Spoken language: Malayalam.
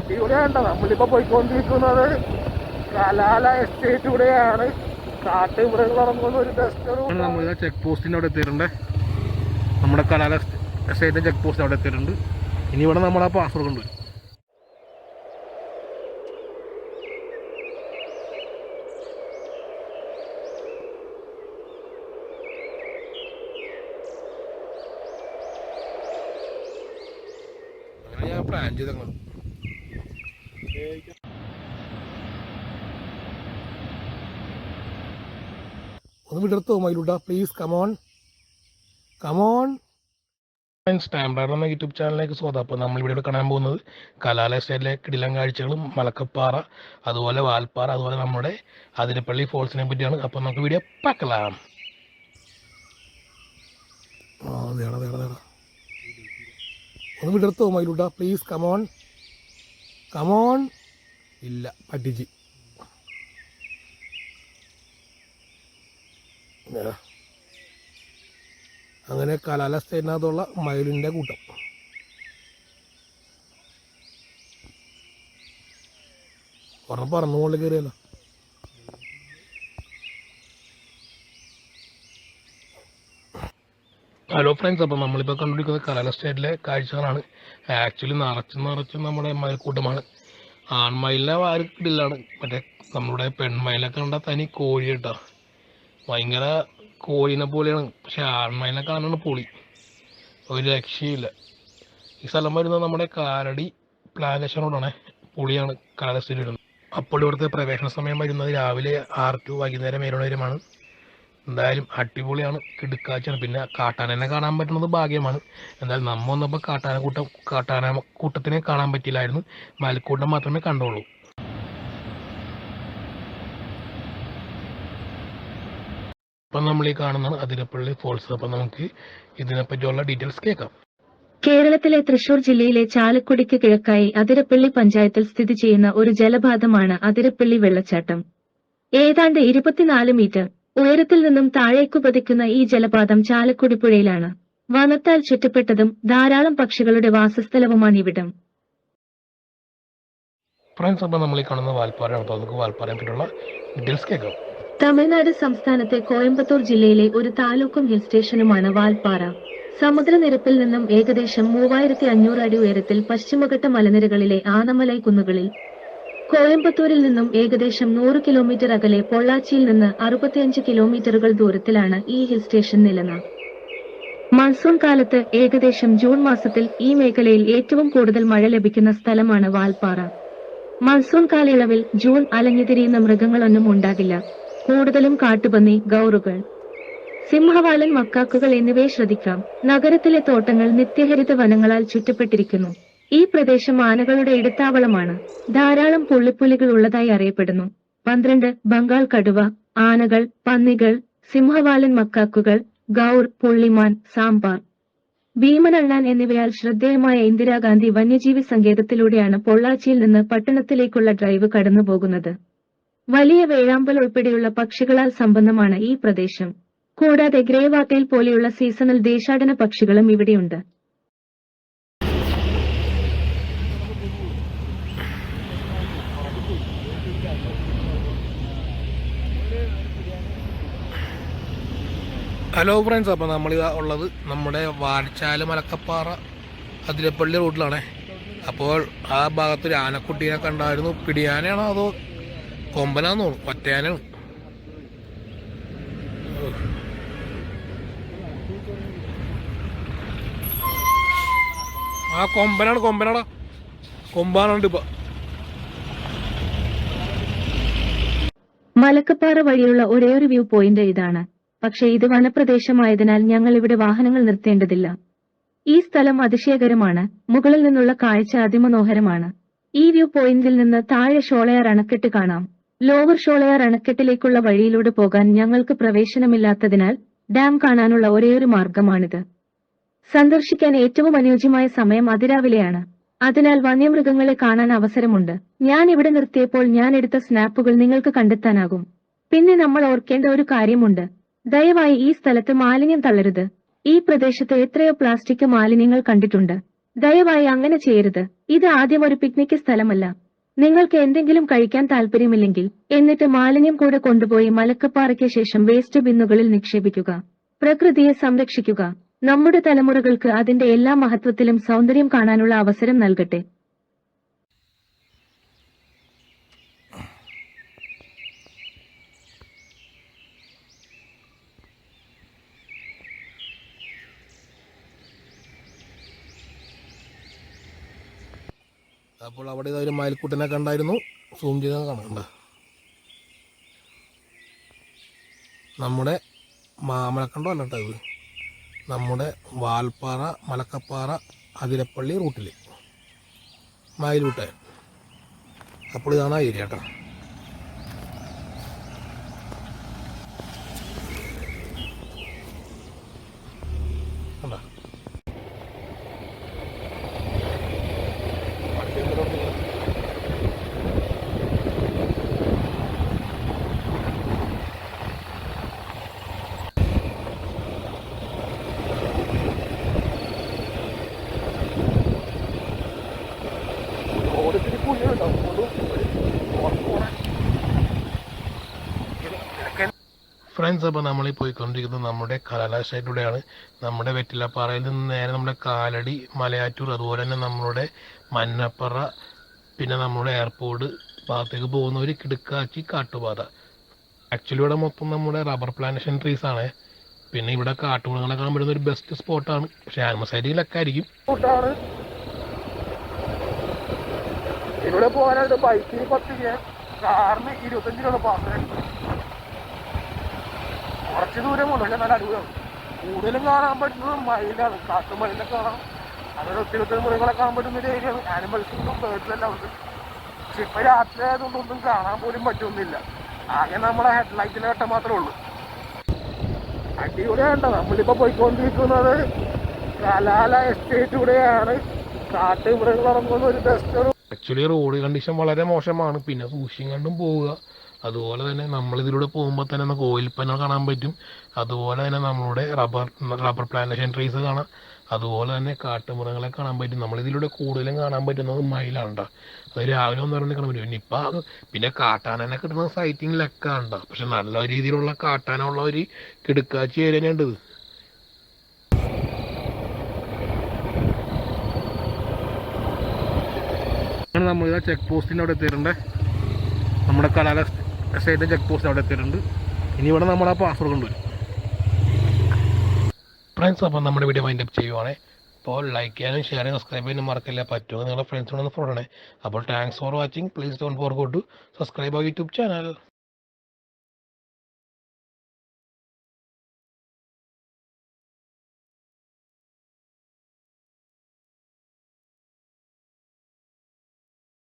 അടിപൊളിയാണ്ട. നമ്മളിപ്പോ പോയിക്കൊണ്ടിരിക്കുന്നത് കലാല എസ്റ്റേറ്റിലൂടെയാണ്. കാട്ടുമൃഗങ്ങൾ ഇറങ്ങുന്ന ഒരു നമ്മൾ ചെക്ക് പോസ്റ്റിന്റെ അവിടെ എത്തിയിട്ടുണ്ട്. നമ്മുടെ കലാല എസ്റ്റേറ്റിന്റെ ചെക്ക് പോസ്റ്റിന് അവിടെ എത്തിയിട്ടുണ്ട്. ഇനി ഇവിടെ നമ്മളാ പാസ്പോർട്ട് കൊണ്ടുവരും. ഞാൻ പ്ലാൻ ചെയ്തങ്ങൾ ഒന്ന് വിടർത്തോ മയിലൂട്ട പ്ലീസ്. കമോൺ സ്റ്റാമ്പർ എന്ന യൂട്യൂബ് ചാനലിലേക്ക് സ്വാഗതം. അപ്പോൾ നമ്മളിവിടെ കാണാൻ പോകുന്നത് കലാല എസ്റ്റേറ്റിലെ കിടിലൻ കാഴ്ചകളും മലക്കപ്പാറ, അതുപോലെ വാൽപ്പാറ, അതുപോലെ നമ്മുടെ അതിരപ്പള്ളി ഫോൾസിനെ പറ്റിയാണ്. അപ്പോൾ നമുക്ക് വീഡിയോ പാക്കലാം. ഒന്ന് വിടർത്തോ മയിലൂട്ട പ്ലീസ്. കമോൺ ഇല്ല പറ്റിച്ച്. അങ്ങനെ കലാല എസ്റ്റേറ്റിനകത്തുള്ള മയിലിൻ്റെ കൂട്ടം. ഒരെണ്ണം പറന്നു മുകളിൽ കയറിയല്ലോ. ഹലോ ഫ്രണ്ട്സ്, അപ്പം നമ്മളിപ്പോൾ കണ്ടുപിടിക്കുന്നത് കലാല എസ്റ്റേറ്റിലെ കാഴ്ചകളാണ്. ആക്ച്വലി നിറച്ചും നമ്മുടെ മയിൽക്കൂട്ടമാണ്. ആൺമയിലിനെ വാരിക്കിടില്ലാണ്. മറ്റേ നമ്മുടെ പെൺമയിലൊക്കെ കണ്ടാൽ തനി കോഴി കേട്ടോ. ഭയങ്കര കോഴിനെ പോലെയാണ്. പക്ഷെ ആൺമയിലിനെ കാണാനാണ് പൊളി, ഒരു രക്ഷയില്ല. ഈ സ്ഥലം വരുന്നത് നമ്മുടെ കാലടി പ്ലാന്റേഷൻ റോഡാണ്. പൊളിയാണ് കലാല എസ്റ്റേറ്റ് വരുന്നത്. അപ്പോൾ ഇവിടുത്തെ പ്രവേശന സമയം വരുന്നത് രാവിലെ 6 to വൈകുന്നേരം 7 വരെയുമാണ്. എന്തായാലും അടിപൊളിയാണ്, കിടുക്കാച്ചാണ്. പിന്നെ കാട്ടാനനെ കാണാൻ പറ്റുന്നത് ഭാഗ്യമാണ്. എന്തായാലും നമ്മ വന്നപ്പോൾ കാട്ടാന കൂട്ടത്തിനെ കാണാൻ പറ്റിയില്ലായിരുന്നു. മയിൽക്കൂട്ടം മാത്രമേ കണ്ടുള്ളൂ. അപ്പം നമ്മൾ ഈ കാണുന്നതാണ് അതിരപ്പള്ളി ഫോൾസ്. അപ്പം നമുക്ക് ഇതിനെപ്പറ്റിയുള്ള ഡീറ്റെയിൽസ് കേൾക്കാം. കേരളത്തിലെ തൃശൂർ ജില്ലയിലെ ചാലക്കുടിക്ക് കിഴക്കായി അതിരപ്പള്ളി പഞ്ചായത്തിൽ സ്ഥിതി ചെയ്യുന്ന ഒരു ജലപാതമാണ് അതിരപ്പള്ളി വെള്ളച്ചാട്ടം. ഏതാണ്ട് 24 മീറ്റർ ഉയരത്തിൽ നിന്നും താഴേക്കു പതിക്കുന്ന ഈ ജലപാതം ചാലക്കുടി പുഴയിലാണ്. വനത്താൽ ചുറ്റപ്പെട്ടതും ധാരാളം പക്ഷികളുടെ വാസസ്ഥലവുമാണ് ഇവിടം. ഫ്രണ്ട്സ്, അപ്പം നമ്മൾ ഈ കാണുന്ന വാൽപ്പാറയാണ്. അപ്പോൾ നമുക്ക് വാൽപ്പാറയെ പറ്റിയുള്ള ഡീറ്റെയിൽസ് കേൾക്കാം. തമിഴ്നാട് സംസ്ഥാനത്തെ കോയമ്പത്തൂർ ജില്ലയിലെ ഒരു താലൂക്കും ഹിൽ സ്റ്റേഷനുമാണ് വാൽപ്പാറ. സമുദ്രനിരപ്പിൽ നിന്നും ഏകദേശം 3500 അടി ഉയരത്തിൽ പശ്ചിമഘട്ട മലനിരകളിലെ ആനമലൈ കുന്നുകളിൽ, കോയമ്പത്തൂരിൽ നിന്നും ഏകദേശം 100 കിലോമീറ്റർ അകലെ പൊള്ളാച്ചിയിൽ നിന്ന് 65 കിലോമീറ്ററുകൾ ദൂരത്തിലാണ് ഈ ഹിൽ സ്റ്റേഷൻ നിലനിൽക്കുന്നത്. മൺസൂൺ കാലത്ത് ഏകദേശം ജൂൺ മാസത്തിൽ ഈ മേഖലയിൽ ഏറ്റവും കൂടുതൽ മഴ ലഭിക്കുന്ന സ്ഥലമാണ് വാൽപ്പാറ. മൺസൂൺ കാലയളവിൽ ജൂൺ അലഞ്ഞുതിരിയുന്ന മൃഗങ്ങളൊന്നും ഉണ്ടാകില്ല. കൂടുതലും കാട്ടുപന്നി, ഗൗറുകൾ, സിംഹവാലൻ, മക്കാക്കുകൾ എന്നിവയെ ശ്രദ്ധിക്കാം. നഗരത്തിലെ തോട്ടങ്ങൾ നിത്യഹരിത വനങ്ങളാൽ ചുറ്റപ്പെട്ടിരിക്കുന്നു. ഈ പ്രദേശം ആനകളുടെ ഇടത്താവളമാണ്. ധാരാളം പുള്ളിപ്പുലികൾ ഉള്ളതായി അറിയപ്പെടുന്നു. 12 ബംഗാൾ കടുവ, ആനകൾ, പന്നികൾ, സിംഹവാലൻ, മക്കാക്കുകൾ, ഗൗർ, പുള്ളിമാൻ, സാമ്പാർ, ഭീമനണ്ണാൻ എന്നിവയാൽ ശ്രദ്ധേയമായ ഇന്ദിരാഗാന്ധി വന്യജീവി സങ്കേതത്തിലൂടെയാണ് പൊള്ളാച്ചിയിൽ നിന്ന് പട്ടണത്തിലേക്കുള്ള ഡ്രൈവ് കടന്നുപോകുന്നത്. വലിയ വേഴാമ്പൽ ഉൾപ്പെടെയുള്ള പക്ഷികളാൽ സമ്പന്നമാണ് ഈ പ്രദേശം. കൂടാതെ ഗ്രേ വാട്ടയിൽ പോലെയുള്ള സീസണൽ ദേശാടന പക്ഷികളും ഇവിടെയുണ്ട്. ഹലോ ഫ്രണ്ട്സ്, അപ്പോൾ നമ്മളിതാ ഉള്ളത് നമ്മുടെ വാഴച്ചാല് മലക്കപ്പാറ അതിരപ്പള്ളി റൂട്ടിലാണ്. അപ്പോൾ ആ ഭാഗത്തൊരു ആനക്കുട്ടീനെ കണ്ടായിരുന്നു. പിടിയാനയാണോ അതോ കൊമ്പനാന്ന് തോന്നുന്നു, ഒറ്റയാനാണ്. ആ കൊമ്പാനുണ്ട് ഇപ്പൊ. മലക്കപ്പാറ വഴിയുള്ള ഒരേയൊരു വ്യൂ പോയിന്റ് ഇതാണ്. പക്ഷേ ഇത് വനപ്രദേശമായതിനാൽ ഞങ്ങൾ ഇവിടെ വാഹനങ്ങൾ നിർത്തേണ്ടതില്ല. ഈ സ്ഥലം അതിശയകരമാണ്. മുകളിൽ നിന്നുള്ള കാഴ്ച അതിമനോഹരമാണ്. ഈ വ്യൂ പോയിന്റിൽ നിന്ന് താഴെ ഷോളയാർ അണക്കെട്ട് കാണാം. ലോവർ ഷോളയാർ അണക്കെട്ടിലേക്കുള്ള വഴിയിലൂടെ പോകാൻ ഞങ്ങൾക്ക് പ്രവേശനമില്ലാത്തതിനാൽ ഡാം കാണാനുള്ള ഒരേയൊരു മാർഗമാണിത്. സന്ദർശിക്കാൻ ഏറ്റവും അനുയോജ്യമായ സമയം അതിരാവിലെയാണ്. അതിനാൽ വന്യമൃഗങ്ങളെ കാണാൻ അവസരമുണ്ട്. ഞാൻ ഇവിടെ നിർത്തിയപ്പോൾ ഞാൻ എടുത്ത സ്നാപ്പുകൾ നിങ്ങൾക്ക് കണ്ടെത്താനാകും. പിന്നെ നമ്മൾ ഓർക്കേണ്ട ഒരു കാര്യമുണ്ട്. ദയവായി ഈ സ്ഥലത്ത് മാലിന്യം തള്ളരുത്. ഈ പ്രദേശത്ത് എത്രയോ പ്ലാസ്റ്റിക് മാലിന്യങ്ങൾ കണ്ടിട്ടുണ്ട്. ദയവായി അങ്ങനെ ചെയ്യരുത്. ഇത് ആദ്യം ഒരു പിക്നിക് സ്ഥലമല്ല. നിങ്ങൾക്ക് എന്തെങ്കിലും കഴിക്കാൻ താല്പര്യമില്ലെങ്കിൽ എന്നിട്ട് മാലിന്യം കൂടെ കൊണ്ടുപോയി മലക്കപ്പാറയ്ക്ക് ശേഷം വേസ്റ്റ് ബിന്നുകളിൽ നിക്ഷേപിക്കുക. പ്രകൃതിയെ സംരക്ഷിക്കുക. നമ്മുടെ തലമുറകൾക്ക് അതിന്റെ എല്ലാ മഹത്വത്തിലും സൗന്ദര്യം കാണാനുള്ള അവസരം നൽകട്ടെ. അപ്പോൾ അവിടെ ഒരു മയിൽക്കുട്ടനെ കണ്ടായിരുന്നു. സൂം ചെയ്ത് കാണണ്ട. നമ്മുടെ മാമലക്കണ്ടോ അല്ല കേട്ടോ ഇത്. നമ്മുടെ വാൽപ്പാറ മലക്കപ്പാറ അതിരപ്പള്ളി റൂട്ടിൽ മയിലൂട്ടൻ. അപ്പോൾ ഇതാണ് ആ ഏരിയ കേട്ടോ. കണ്ടോ? ഫ്രണ്ട്സ്, അപ്പോൾ നമ്മൾ പോയിക്കൊണ്ടിരിക്കുന്നത് നമ്മുടെ കലാലയത്തിലൂടെയാണ്. നമ്മുടെ വെറ്റിലപ്പാറയിൽ നിന്ന് നേരെ നമ്മുടെ കാലടി, മലയാറ്റൂർ, അതുപോലെ തന്നെ നമ്മുടെ മന്നപ്പറ, പിന്നെ നമ്മുടെ എയർപോർട്ട് ഭാഗത്തേക്ക് പോകുന്ന ഒരു കിടുക്കാച്ചി കാട്ടുപാത. ആക്ച്വലി ഇവിടെ മൊത്തം നമ്മുടെ റബ്ബർ പ്ലാന്റേഷൻ ട്രീസ് ആണ്. പിന്നെ ഇവിടെ കാട്ടുമൃഗങ്ങളെ കാണാൻ പറ്റുന്ന ഒരു ബെസ്റ്റ് സ്പോട്ടാണ്. പക്ഷേ ആനിമസൈഡിലൊക്കെ ആയിരിക്കും. ഇവിടെ പോകാനായിട്ട് ബൈക്കിന് 10 രൂപ, കാറിന് 25 രൂപ പാസ്. കുറച്ച് ദൂരമുണ്ട്, പക്ഷെ നല്ല അടിപൊളിയാണ്. കൂടുതലും കാണാൻ പറ്റുന്നത് മയിലാണ്, കാട്ടുമയിലൊക്കെ കാണാം. അങ്ങനെ ഒത്തിരി മൃഗങ്ങളെ കാണാൻ പറ്റുന്ന ഒരു ഏരിയയാണ്. ആനിമൽസും ബേർഡ്സെല്ലാം ഉണ്ട്. പക്ഷെ ഇപ്പം രാത്രി ആയതുകൊണ്ട് ഒന്നും കാണാൻ പോലും പറ്റുന്നില്ല. ആകെ നമ്മളെ ഹെഡ്ലൈറ്റിലെ വെട്ടം മാത്രമേ ഉള്ളൂ. അടിപൊളിയാണ്. നമ്മളിപ്പോൾ പോയിക്കൊണ്ടിരിക്കുന്നത് കലാല എസ്റ്റേറ്റിലൂടെയാണ്. കാട്ടുമൃഗങ്ങൾ ഇറങ്ങുന്ന ഒരു ബെസ്റ്റ്. ആക്ച്വലി റോഡ് കണ്ടീഷൻ വളരെ മോശമാണ്. പിന്നെ സൂക്ഷിച്ചും കണ്ടും പോവുക. അതുപോലെ തന്നെ നമ്മളിതിലൂടെ പോകുമ്പോൾ തന്നെ കോയിൽപ്പന കാണാൻ പറ്റും. അതുപോലെ തന്നെ നമ്മളുടെ റബ്ബർ പ്ലാന്റേഷൻ ട്രീസ് കാണാം. അതുപോലെ തന്നെ കാട്ടുമൃഗങ്ങളെ കാണാൻ പറ്റും. നമ്മളിതിലൂടെ കൂടുതലും കാണാൻ പറ്റുന്നത് മയിലാണ്. അത് രാവിലെ ഒന്ന് പറഞ്ഞ് കാണാൻ പറ്റും. പിന്നെ ഇപ്പം പിന്നെ കാട്ടാനനെ കിട്ടുന്ന സൈറ്റിങ്ങിലൊക്കെ ഉണ്ട്. പക്ഷെ നല്ല രീതിയിലുള്ള കാട്ടാനുള്ള ഒരു കിടുക്കാച്ചി ഏരിയ ഉണ്ട് ഇത്. നമ്മളിതാ ചെക്ക് പോസ്റ്റിൻ്റെ അവിടെ എത്തിയിട്ടുണ്ട്. നമ്മുടെ കലാല എസ്റ്റേറ്റ് ചെക്ക് പോസ്റ്റ് അവിടെ എത്തിയിട്ടുണ്ട്. ഇനി ഇവിടെ നമ്മൾ ആ പാസ്വേഡ് കൊണ്ടുവരും. ഫ്രണ്ട്സ്, അപ്പോൾ നമ്മുടെ വീഡിയോ വൈൻഡപ്പ് ചെയ്യുവാണേ. അപ്പോൾ ലൈക്ക് ചെയ്യാനും ഷെയർ ചെയ്യാനും സബ്സ്ക്രൈബ് ചെയ്യാനും മറക്കില്ല. പറ്റുമോ നിങ്ങളുടെ ഫ്രണ്ട്സിനോടൊന്ന് ഫോളോ ചെയ്യണേ. അപ്പോൾ thanks for watching. Please don't forget to subscribe our YouTube channel.